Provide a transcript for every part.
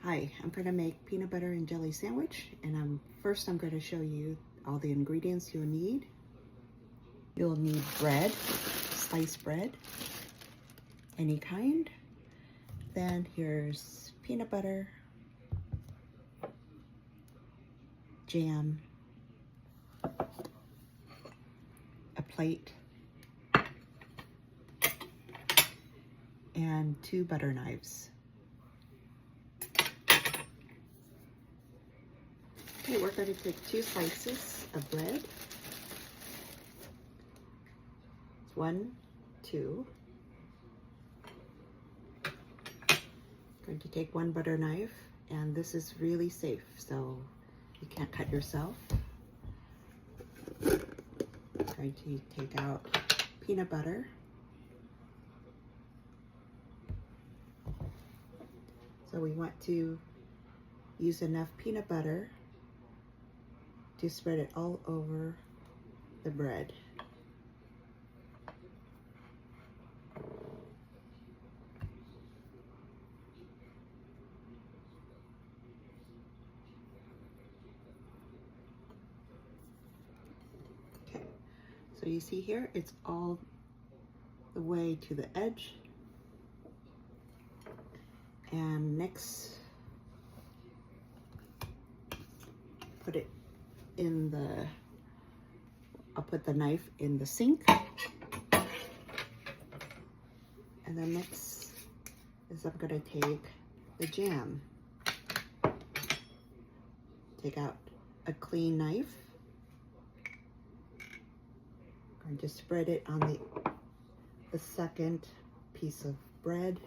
Hi, I'm going to make peanut butter and jelly sandwich, and first I'm going to show you all the ingredients you'll need. You'll need bread, sliced bread, any kind. Then here's peanut butter, jam, a plate, and 2 butter knives. Okay, we're going to take 2 slices of bread. 1, 2. Going to take 1 butter knife, and this is really safe, so you can't cut yourself. Going to take out peanut butter. So we want to use enough peanut butter to spread it all over the bread. Okay, so you see here, it's all the way to the edge. And next, put it in the, I'll put the knife in the sink. And then next is I'm going to take the jam. Take out a clean knife. I'm going to spread it on the second piece of bread.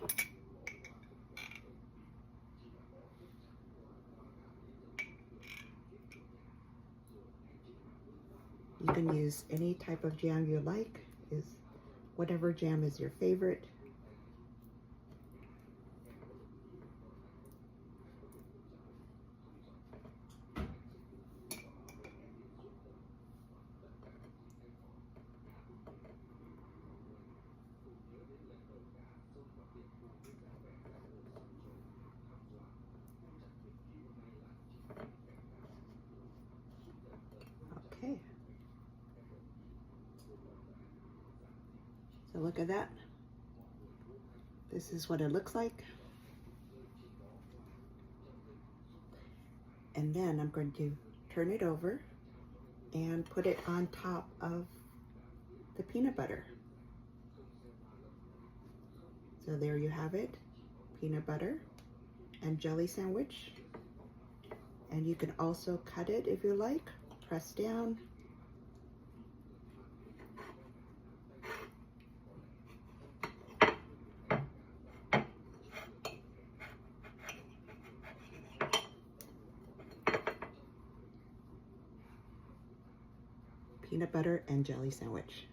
You can use any type of jam you like, whatever jam is your favorite. Okay. So look at that. This is what it looks like. And then I'm going to turn it over and put it on top of the peanut butter. So there you have it, peanut butter and jelly sandwich. And you can also cut it if you like, press down. Peanut butter and jelly sandwich.